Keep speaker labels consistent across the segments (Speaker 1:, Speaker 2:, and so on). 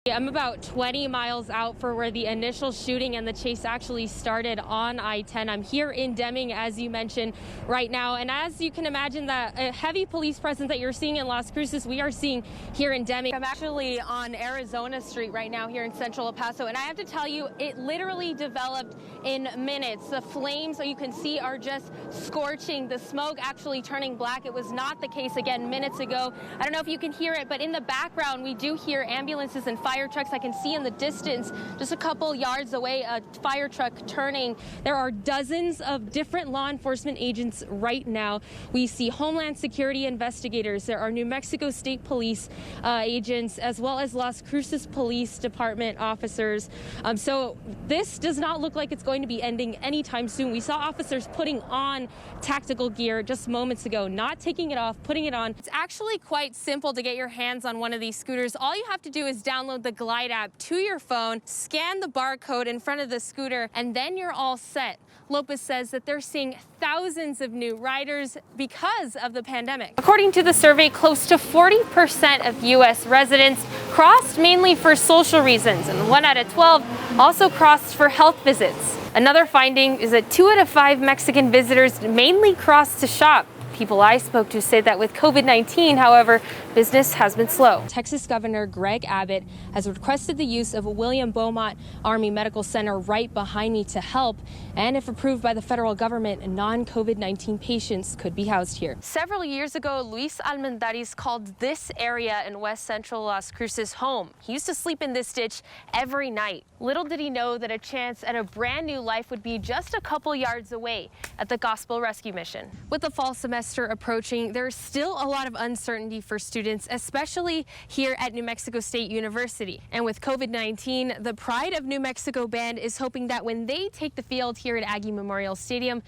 Speaker 1: I'm about 20 miles out for where the initial shooting and the chase actually started on I-10. I'm here in Deming, as you mentioned, right now. And as you can imagine, that heavy police presence that you're seeing in Las Cruces, we are seeing here in Deming. I'm actually on Arizona Street right now here in central El Paso. And I have to tell you, it literally developed in minutes. The flames that you can see are just scorching. The smoke actually turning black. It was not the case again minutes ago. I don't know if you can hear it, but in the background, we do hear ambulances and fire trucks. I can see in the distance, just a couple yards away, a fire truck turning. There are dozens of different law enforcement agents right now. We see Homeland Security investigators. There are New Mexico State Police agents, as well as Las Cruces Police Department officers. So this does not look like it's going to be ending anytime soon. We saw officers putting on tactical gear just moments ago, not taking it off, putting it on. It's actually quite simple to get your hands on one of these scooters. All you have to do is download the Glide app to your phone, scan the barcode in front of the scooter, and then you're all set. Lopez says that they're seeing thousands of new riders because of the pandemic. According to the survey, close to 40% of U.S. residents crossed mainly for social reasons, and 1 out of 12 also crossed for health visits. Another finding is that 2 out of 5 Mexican visitors mainly crossed to shop. People I spoke to say that with COVID-19, however, business has been slow. Texas Governor Greg Abbott has requested the use of a William Beaumont Army Medical Center right behind me to help, and if approved by the federal government, non-COVID-19 patients could be housed here. Several years ago, Luis Almendaris called this area in west central Las Cruces home. He used to sleep in this ditch every night. Little did he know that a chance at a brand new life would be just a couple yards away at the Gospel Rescue Mission. With the fall semester approaching, there's still a lot of uncertainty for students, especially here at New Mexico State University. And with COVID-19, the Pride of New Mexico band is hoping that when they take the field here at Aggie Memorial Stadium,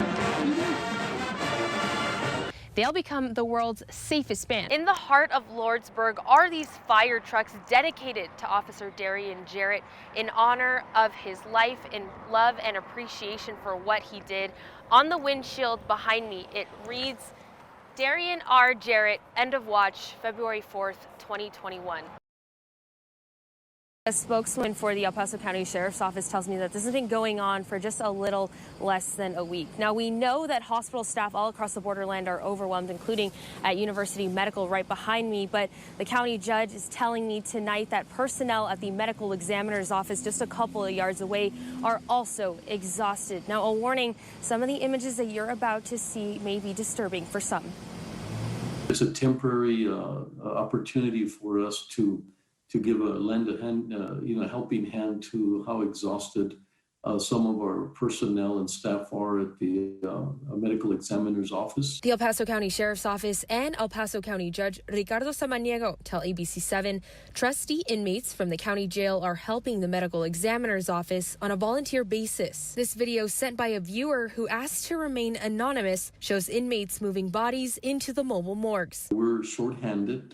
Speaker 1: they'll become the world's safest band. In the heart of Lordsburg are these fire trucks dedicated to Officer Darian Jarrett in honor of his life, in love and appreciation for what he did. On the windshield behind me, it reads, Darian R. Jarrett, end of watch, February 4th, 2021. A spokesman for the El Paso County Sheriff's Office tells me that this has been going on for just a little less than a week. Now, we know that hospital staff all across the borderland are overwhelmed, including at University Medical right behind me, but the county judge is telling me tonight that personnel at the medical examiner's office just a couple of yards away are also exhausted. Now, a warning, some of the images that you're about to see may be disturbing for some.
Speaker 2: It's a temporary opportunity for us to give lend a hand, helping hand to how exhausted some of our personnel and staff are at the medical examiner's office.
Speaker 1: The El Paso County Sheriff's Office and El Paso County Judge Ricardo Samaniego tell ABC7 trustee inmates from the county jail are helping the medical examiner's office on a volunteer basis. This video sent by a viewer who asked to remain anonymous shows inmates moving bodies into the mobile morgues.
Speaker 2: We're shorthanded.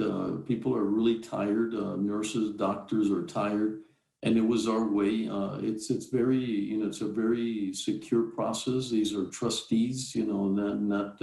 Speaker 2: People are really tired. Nurses, doctors are tired. And it was our way. It's very, it's a very secure process. These are trustees, not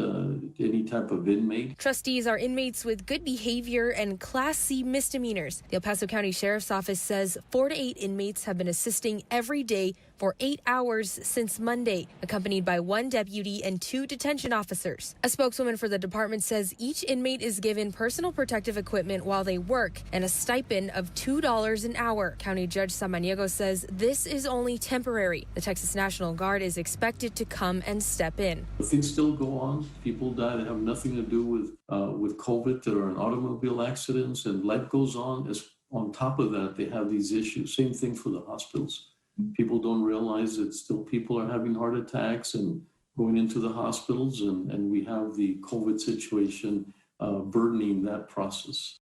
Speaker 2: any type of inmate.
Speaker 1: Trustees are inmates with good behavior and Class C misdemeanors. The El Paso County Sheriff's Office says 4 to 8 inmates have been assisting every day for 8 hours since Monday, accompanied by 1 deputy and 2 detention officers. A spokeswoman for the department says each inmate is given personal protective equipment while they work and a stipend of $2 an hour. County Judge Samaniego says this is only temporary. The Texas National Guard is expected to come and step in.
Speaker 2: Things still go on. People die that have nothing to do with COVID, that are in automobile accidents, and life goes on. As on top of that, they have these issues. Same thing for the hospitals. People don't realize that still people are having heart attacks and going into the hospitals, and we have the COVID situation burdening that process.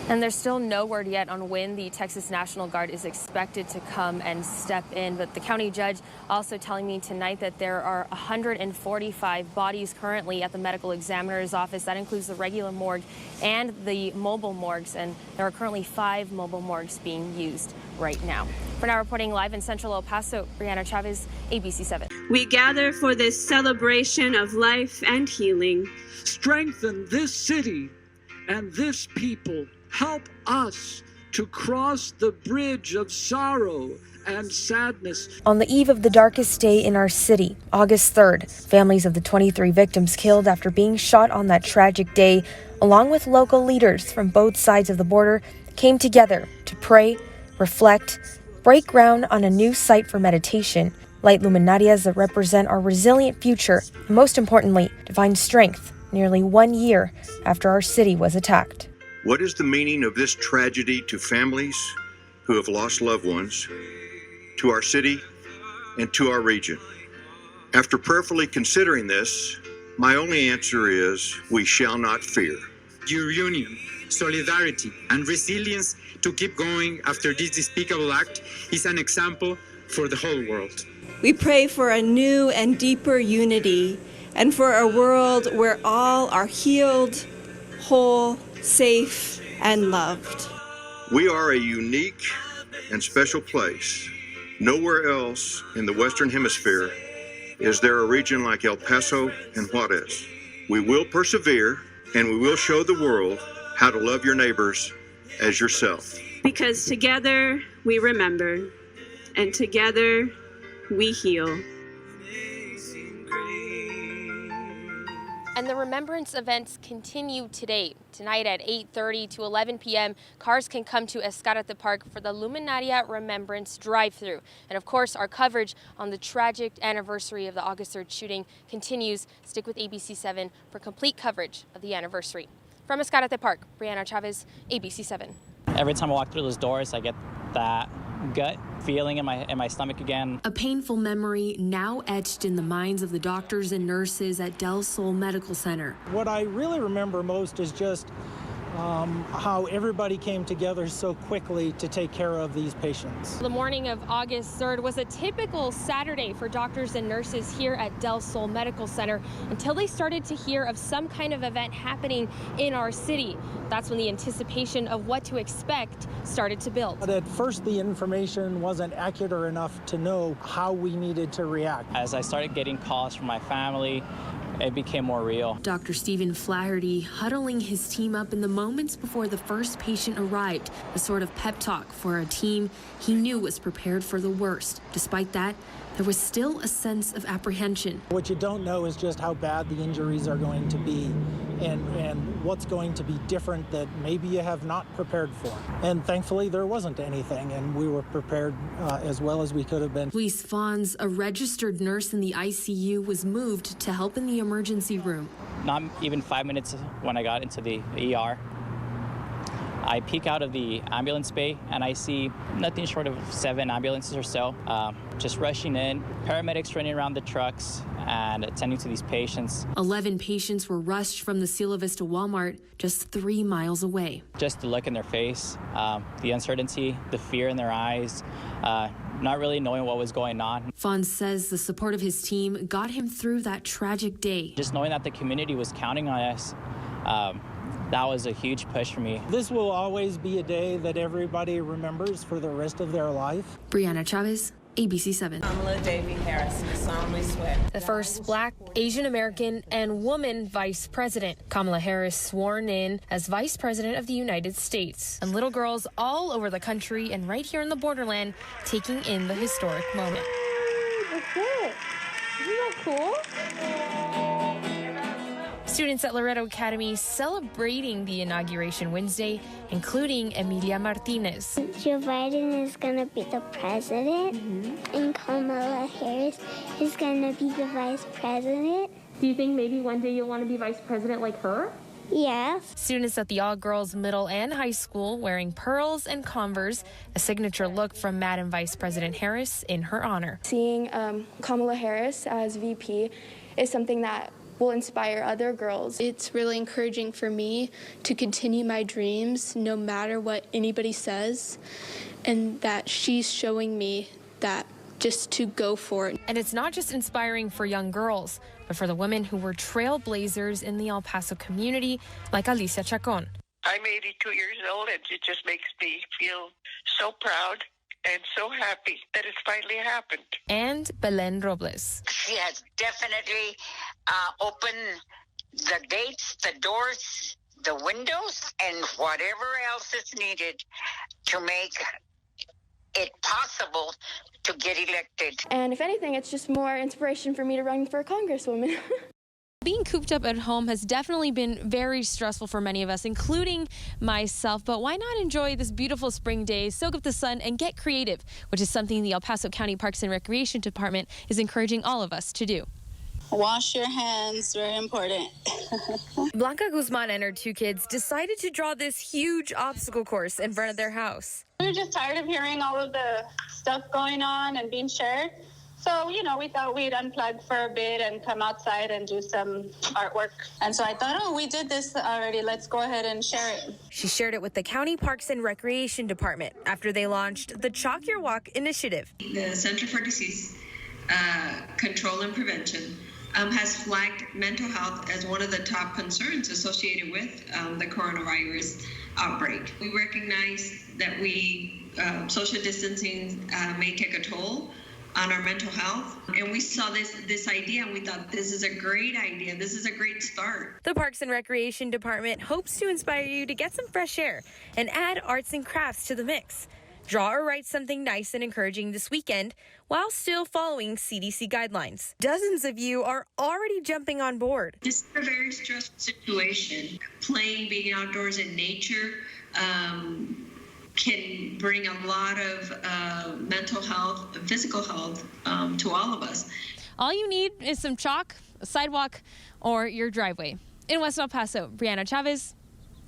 Speaker 1: And there's still no word yet on when the Texas National Guard is expected to come and step in. But the county judge also telling me tonight that there are 145 bodies currently at the medical examiner's office. That includes the regular morgue and the mobile morgues. And there are currently 5 mobile morgues being used right now. For now, reporting live in central El Paso, Brianna Chavez, ABC7.
Speaker 3: We gather for this celebration of life and healing.
Speaker 4: Strengthen this city and this people. help us to cross the bridge of sorrow and sadness.
Speaker 5: On the eve of the darkest day in our city, August 3rd, families of the 23 victims killed after being shot on that tragic day, along with local leaders from both sides of the border, came together to pray, reflect, break ground on a new site for meditation, light luminarias that represent our resilient future, and most importantly, to find strength nearly 1 year after our city was attacked.
Speaker 6: What is the meaning of this tragedy to families who have lost loved ones, to our city, and to our region? After prayerfully considering this, my only answer is we shall not fear.
Speaker 7: Your union, solidarity, and resilience to keep going after this despicable act is an example for the whole world.
Speaker 8: We pray for a new and deeper unity and for a world where all are healed, whole, safe, and loved.
Speaker 6: We are a unique and special place. Nowhere else in the Western Hemisphere is there a region like El Paso and Juarez. We will persevere and we will show the world how to love your neighbors as yourself.
Speaker 3: Because together we remember, and together we heal.
Speaker 1: And the remembrance events continue today. Tonight at 8:30 to 11 p.m., cars can come to Escarate Park for the Luminaria Remembrance Drive-Thru. And of course, our coverage on the tragic anniversary of the August 3rd shooting continues. Stick with ABC7 for complete coverage of the anniversary. From Escarate Park, Brianna Chavez, ABC7.
Speaker 9: Every time I walk through those doors, I get that gut feeling in my stomach again.
Speaker 5: A painful memory now etched in the minds of the doctors and nurses at Del Sol Medical Center.
Speaker 10: What I really remember most is just how everybody came together so quickly to take care of these patients.
Speaker 1: The morning of August 3rd was a typical Saturday for doctors and nurses here at Del Sol Medical Center until they started to hear of some kind of event happening in our city. That's when the anticipation of what to expect started to build.
Speaker 10: But at first, the information wasn't accurate enough to know how we needed to react.
Speaker 9: As I started getting calls from my family, it became more real.
Speaker 5: Dr. Stephen Flaherty huddling his team up in the moments before the first patient arrived, a sort of pep talk for a team he knew was prepared for the worst. Despite that, there was still a sense of apprehension.
Speaker 10: What you don't know is just how bad the injuries are going to be and what's going to be different that maybe you have not prepared for. And thankfully, there wasn't anything, and we were prepared as well as we could have been.
Speaker 5: Luis Fons, a registered nurse in the ICU, was moved to help in the emergency room.
Speaker 9: Not even 5 minutes when I got into the ER, I peek out of the ambulance bay and I see nothing short of 7 ambulances or so, just rushing in, paramedics running around the trucks and attending to these patients.
Speaker 5: 11 patients were rushed from the Sila Vista Walmart just 3 miles away.
Speaker 9: Just the look in their face, the uncertainty, the fear in their eyes, not really knowing what was going on.
Speaker 5: Fons says the support of his team got him through that tragic day.
Speaker 9: Just knowing that the community was counting on us, that was a huge push for me.
Speaker 10: This will always be a day that everybody remembers for the rest of their life.
Speaker 5: Brianna Chavez, ABC7.
Speaker 11: Kamala Harris, solemnly swear.
Speaker 1: The first Black, Asian American, and woman vice president. Kamala Harris sworn in as vice president of the United States. And little girls all over the country and right here in the borderland taking in the historic moment.
Speaker 12: That's it. Isn't that cool?
Speaker 1: Students at Loretto Academy celebrating the inauguration Wednesday, including Emilia Martinez.
Speaker 12: Joe Biden is going to be the president, and Kamala Harris is going to be the vice president.
Speaker 1: Do you think maybe one day you'll want to be vice president like her?
Speaker 12: Yes.
Speaker 1: Students at the all-girls middle and high school wearing pearls and Converse, a signature look from Madam Vice President Harris in her honor.
Speaker 13: Seeing Kamala Harris as VP is something that will inspire other girls.
Speaker 14: It's really encouraging for me to continue my dreams no matter what anybody says, and that she's showing me that just to go for it.
Speaker 1: And it's not just inspiring for young girls, but for the women who were trailblazers in the El Paso community, like Alicia Chacon.
Speaker 15: I'm 82 years old, and it just makes me feel so proud and so happy that it's finally happened.
Speaker 1: And Belen Robles.
Speaker 16: She has definitely opened the gates, the doors the windows and whatever else is needed to make it possible to get elected.
Speaker 13: And if anything, it's just more inspiration for me to run for a congresswoman.
Speaker 1: Being cooped up at home has definitely been very stressful for many of us, including myself. But why not enjoy this beautiful spring day, soak up the sun, and get creative, which is something the El Paso County Parks and Recreation Department is encouraging all of us to do.
Speaker 17: Wash your hands, very important.
Speaker 5: Blanca Guzman and her 2 kids decided to draw this huge obstacle course in front of their house.
Speaker 17: We were just tired of hearing all of the stuff going on and being shared. So, we thought we'd unplug for a bit and come outside and do some artwork. And so I thought, we did this already. Let's go ahead and share it.
Speaker 5: She shared it with the County Parks and Recreation Department after they launched the Chalk Your Walk initiative.
Speaker 18: The Center for Disease Control and Prevention has flagged mental health as one of the top concerns associated with the coronavirus outbreak. We recognize that social distancing may take a toll on our mental health. And we saw this idea and we thought, this is a great idea. This is a great start.
Speaker 5: The Parks and Recreation Department hopes to inspire you to get some fresh air and add arts and crafts to the mix. Draw or write something nice and encouraging this weekend while still following CDC guidelines. Dozens of you are already jumping on board.
Speaker 18: This is a very stressful situation. Playing, being outdoors in nature, can bring a lot of mental health and physical health to all of us.
Speaker 1: All you need is some chalk, a sidewalk, or your driveway. In West El Paso, Brianna Chavez,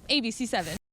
Speaker 1: ABC 7.